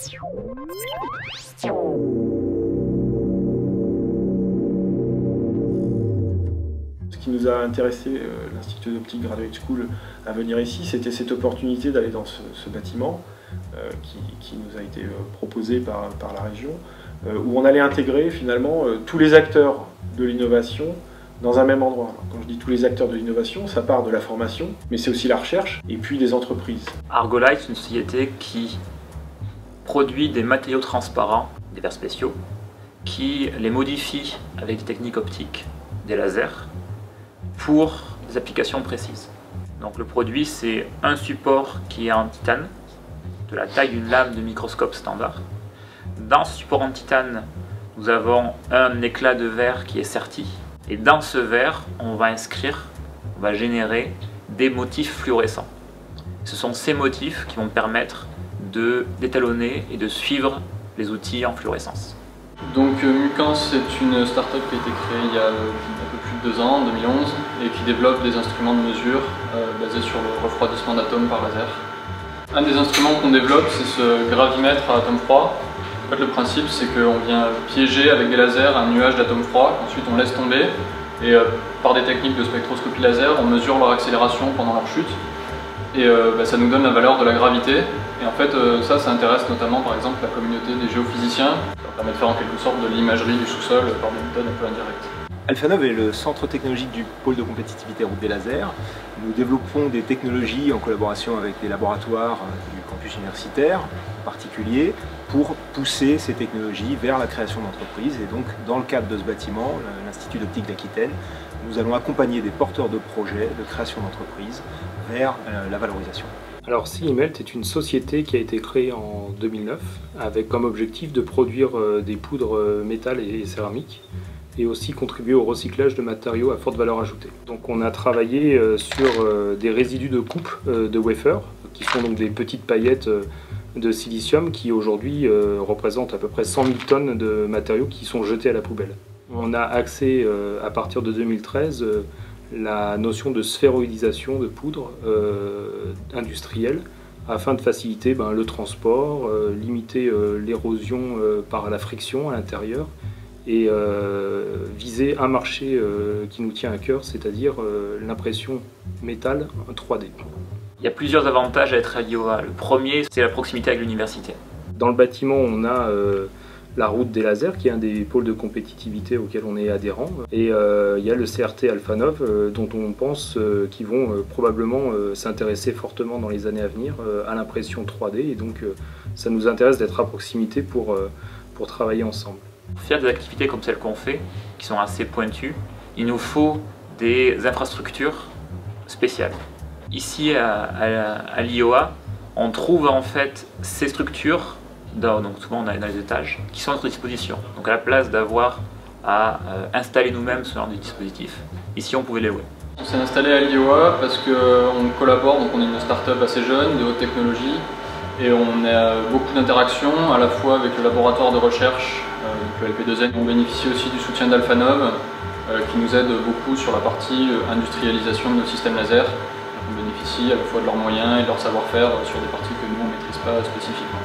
Ce qui nous a intéressé, l'Institut d'Optique Graduate School, à venir ici, c'était cette opportunité d'aller dans ce bâtiment qui nous a été proposé par la région, où on allait intégrer finalement tous les acteurs de l'innovation dans un même endroit. Alors, quand je dis tous les acteurs de l'innovation, ça part de la formation, mais c'est aussi la recherche et puis des entreprises. Argolite, c'est une société qui produit des matériaux transparents, des verres spéciaux, qui les modifie avec des techniques optiques, des lasers, pour des applications précises. Donc le produit, c'est un support qui est en titane, de la taille d'une lame de microscope standard. Dans ce support en titane, nous avons un éclat de verre qui est serti. Et dans ce verre, on va générer des motifs fluorescents. Ce sont ces motifs qui vont permettre de d'étalonner et de suivre les outils en fluorescence. Donc Mucans, c'est une start-up qui a été créée il y a un peu plus de 2 ans, en 2011, et qui développe des instruments de mesure basés sur le refroidissement d'atomes par laser. Un des instruments qu'on développe, c'est ce gravimètre à atomes froids. En fait, le principe, c'est qu'on vient piéger avec des lasers un nuage d'atomes froids, qu'ensuite on laisse tomber, et par des techniques de spectroscopie laser, on mesure leur accélération pendant leur chute, et ça nous donne la valeur de la gravité. Et en fait, ça intéresse notamment par exemple la communauté des géophysiciens. Ça permet de faire en quelque sorte de l'imagerie du sous-sol par des méthodes un peu indirectes. Alphanov est le centre technologique du pôle de compétitivité route des lasers. Nous développons des technologies en collaboration avec des laboratoires du campus universitaire en particulier pour pousser ces technologies vers la création d'entreprises. Et donc, dans le cadre de ce bâtiment, l'Institut d'Optique d'Aquitaine, nous allons accompagner des porteurs de projets de création d'entreprises vers la valorisation. Alors CIMELT est une société qui a été créée en 2009 avec comme objectif de produire des poudres métal et céramique et aussi contribuer au recyclage de matériaux à forte valeur ajoutée. Donc on a travaillé sur des résidus de coupe de wafer qui sont donc des petites paillettes de silicium qui aujourd'hui représentent à peu près 100 000 tonnes de matériaux qui sont jetés à la poubelle. On a axé à partir de 2013 la notion de sphéroïdisation de poudre industrielle afin de faciliter le transport, limiter l'érosion par la friction à l'intérieur et viser un marché qui nous tient à cœur, c'est-à-dire l'impression métal 3D. Il y a plusieurs avantages à être à l'IOA. Le premier, c'est la proximité avec l'université. Dans le bâtiment, on a la route des lasers, qui est un des pôles de compétitivité auxquels on est adhérent. Et il y a le CRT Alphanov, dont on pense qu'ils vont probablement s'intéresser fortement dans les années à venir à l'impression 3D. Et donc ça nous intéresse d'être à proximité pour travailler ensemble. Pour faire des activités comme celles qu'on fait, qui sont assez pointues, il nous faut des infrastructures spéciales. Ici à l'IOA, on trouve en fait ces structures, donc souvent dans les étages, qui sont à notre disposition. Donc à la place d'avoir à installer nous-mêmes ce genre de dispositif, ici on pouvait les louer. On s'est installé à l'IOA parce qu'on collabore, donc on est une start-up assez jeune, de haute technologie, et on a beaucoup d'interactions à la fois avec le laboratoire de recherche, le LP2N. On bénéficie aussi du soutien d'Alphanov, qui nous aide beaucoup sur la partie industrialisation de nos systèmes laser. On bénéficie à la fois de leurs moyens et de leur savoir-faire sur des parties que nous on ne maîtrise pas spécifiquement.